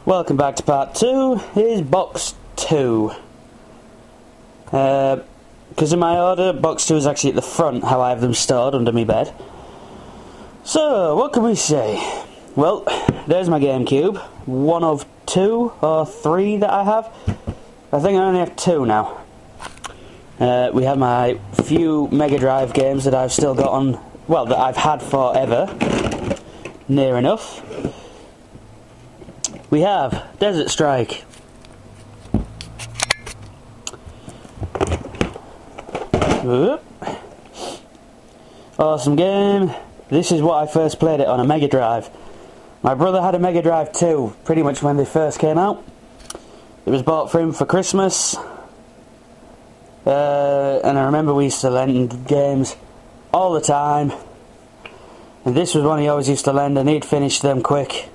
Welcome back to part 2. Here's box 2. Because in my order, box 2 is actually at the front, how I have them stored under my bed. So, what can we say? Well, there's my GameCube. One of 2 or 3 that I have. I think I only have 2 now. We have my few Mega Drive games that I've still got on, well, that I've had forever. Near enough. We have Desert Strike. Whoop. Awesome game. This is what I first played it on, a Mega Drive. My brother had a Mega Drive too, pretty much when they first came out. It was bought for him for Christmas. And I remember we used to lend games all the time. And this was one he always used to lend, and he'd finish them quick.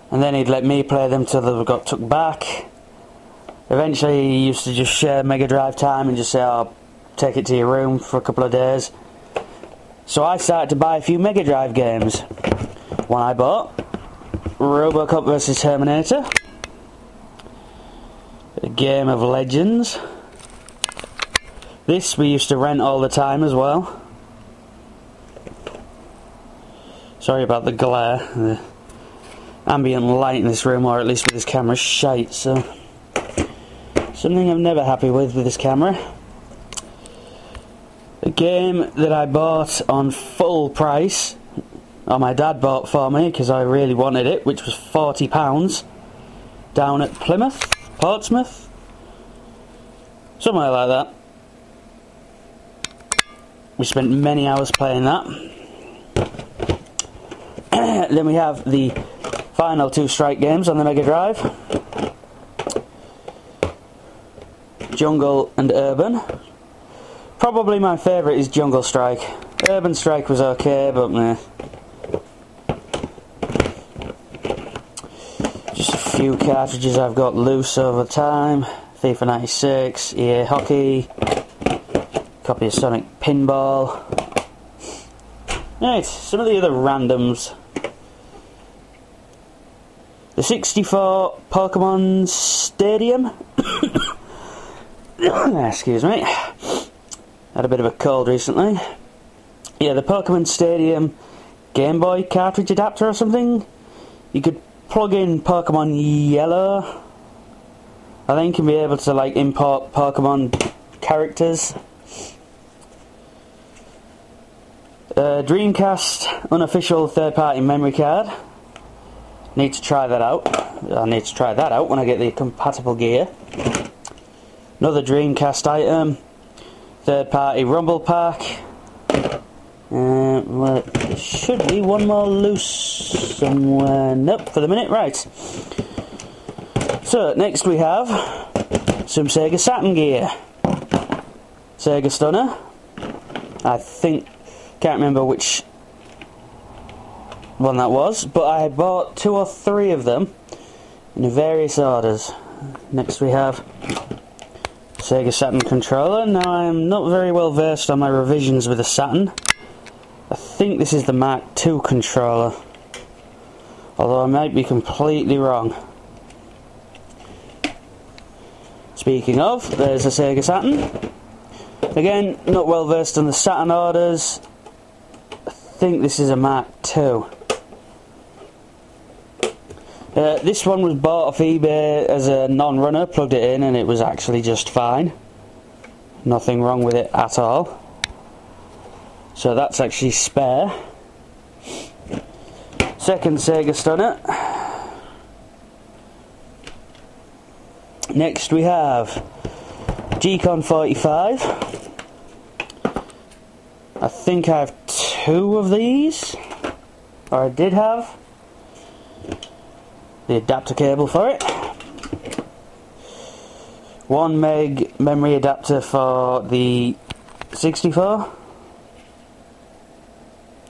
And then he'd let me play them till they got took back. Eventually he used to just share Mega Drive time and just say, "Oh, take it to your room for a couple of days." So I started to buy a few Mega Drive games. One I bought, Robocop vs Terminator, a Game of Legends. This we used to rent all the time as well. Sorry about the glare. The ambient light in this room, or at least with this camera, is shite, so something I'm never happy with this camera. A game that I bought on full price, or my dad bought for me because I really wanted it, which was £40 down at Plymouth, Portsmouth, somewhere like that. We spent many hours playing that. Then we have the final 2 Strike games on the Mega Drive, Jungle and Urban. Probably my favourite is Jungle Strike. Urban Strike was okay, but meh. Just a few cartridges I've got loose over time. FIFA 96, EA Hockey, copy of Sonic Pinball. Right, some of the other randoms. The 64 Pokemon Stadium. Excuse me. Had a bit of a cold recently. Yeah, the Pokemon Stadium Game Boy cartridge adapter or something. You could plug in Pokemon Yellow, I think, and be able to like import Pokemon characters. Dreamcast unofficial third-party memory card. Need to try that out. I need to try that out when I get the compatible gear. Another Dreamcast item. Third-party Rumble Pack. Well, there should be one more loose somewhere. Nope, for the minute. Right. So, next we have some Sega Saturn gear. Sega Stunner. I think, can't remember which one that was, but I bought 2 or 3 of them in various orders. Next we have Sega Saturn controller. Now I'm not very well versed on my revisions with the Saturn. I think this is the Mark II controller, although I might be completely wrong. Speaking of, there's a Sega Saturn. Again, not well versed on the Saturn orders. I think this is a Mark II. This one was bought off eBay as a non-runner, plugged it in, and it was actually just fine. Nothing wrong with it at all. So that's actually spare. Second Sega Stunner. Next we have G-Con 45. I think I have 2 of these, or I did have. The adapter cable for it. 1 meg memory adapter for the 64.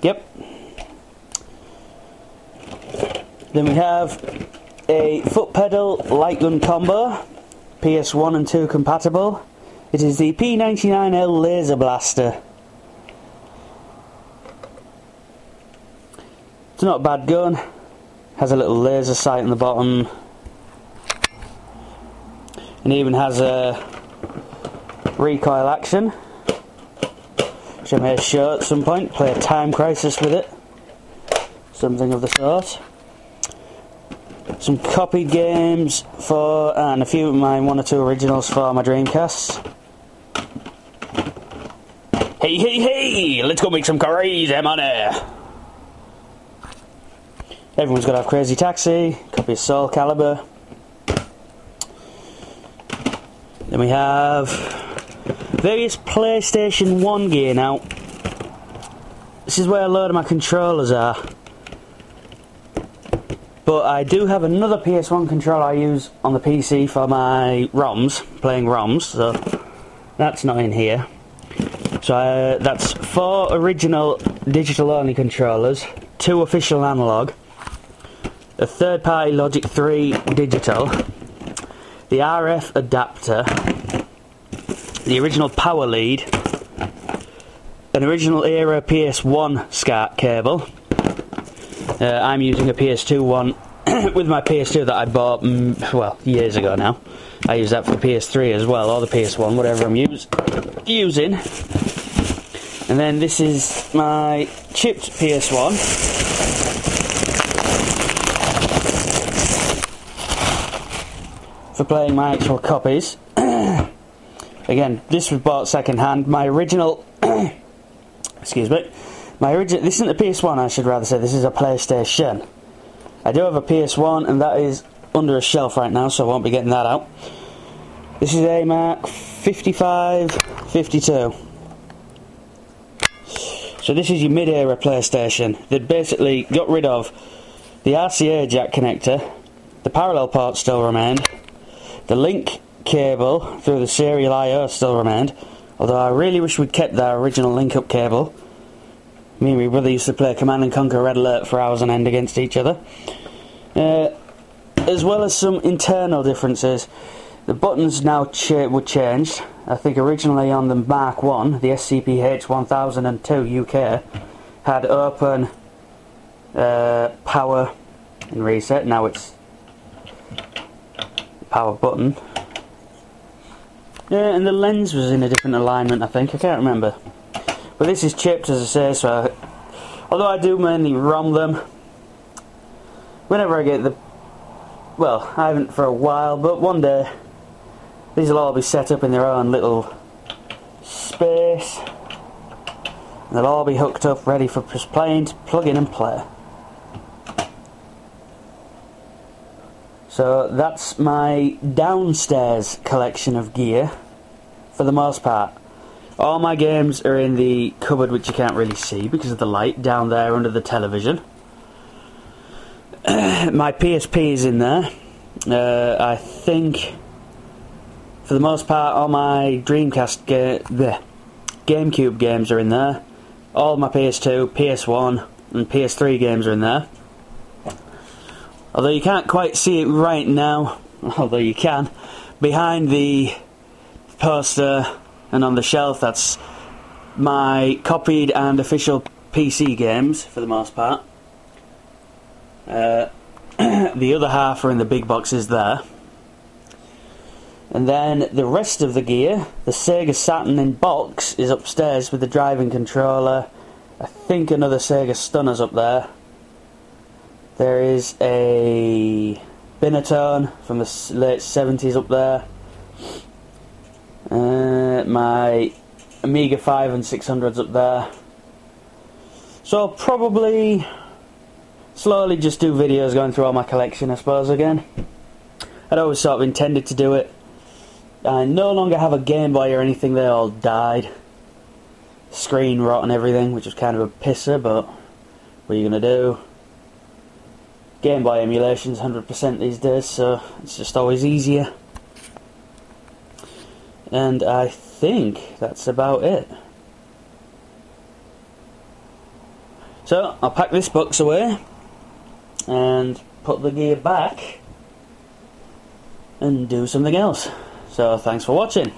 Yep. Then we have a foot pedal light gun combo, PS1 and 2 compatible. It is the P99L Laser Blaster. It's not a bad gun. Has a little laser sight on the bottom, and even has a recoil action, which I may show at some point. Play a Time Crisis with it, something of the sort. Some copied games for, and a few of my 1 or 2 originals for my Dreamcast. Hey, hey, hey! Let's go make some crazy money! Everyone's got to have Crazy Taxi, copy of Soul Calibur. Then we have various PlayStation 1 gear now. This is where a load of my controllers are. But I do have another PS1 controller I use on the PC for my ROMs, playing ROMs, so that's not in here. So that's 4 original digital-only controllers, 2 official analog, a third-party Logic 3 digital, the RF adapter, the original power lead, an original era PS1 SCART cable. I'm using a PS2 one with my PS2 that I bought, well, years ago now. I use that for the PS3 as well, or the PS1, whatever I'm using. And then this is my chipped PS1. For playing my actual copies. Again, this was bought second hand. My original, excuse me, this isn't a PS1, I should rather say, this is a PlayStation. I do have a PS1 and that is under a shelf right now, so I won't be getting that out. This is a Mark 5552. So this is your mid-era PlayStation. They basically got rid of the RCA jack connector, the parallel port still remained, the link cable through the serial I/O still remained, although I really wish we'd kept that original link-up cable. Me and my brother used to play Command & Conquer Red Alert for hours on end against each other. As well as some internal differences. The buttons now were changed. I think originally on the Mark 1, the SCPH 1002 UK, had open power and reset. Now it's power button. Yeah, and the lens was in a different alignment, I think. I can't remember. But this is chipped, as I say, so although I do mainly ROM them, whenever I get the, well, I haven't for a while, but one day these will all be set up in their own little space, and they'll all be hooked up, ready for just playing, to plug in and play. So that's my downstairs collection of gear, for the most part. All my games are in the cupboard, which you can't really see because of the light, down there under the television. My PSP is in there. I think, for the most part, all my Dreamcast GameCube games are in there. All my PS2, PS1 and PS3 games are in there. Although you can't quite see it right now, although you can, behind the poster and on the shelf, that's my copied and official PC games, for the most part. The other half are in the big boxes there. And then the rest of the gear, the Sega Saturn in box, is upstairs with the driving controller. I think another Sega Stunner's up there. There is a Binatone from the late 70s up there. My Amiga 5 and 600's up there. So I'll probably slowly just do videos going through all my collection, I suppose, again. I'd always sort of intended to do it. I no longer have a Game Boy or anything, they all died. Screen rot and everything, which was kind of a pisser, but what are you going to do? Game Boy emulation's 100% these days, so it's just always easier. And I think that's about it. So I'll pack this box away and put the gear back and do something else. So thanks for watching.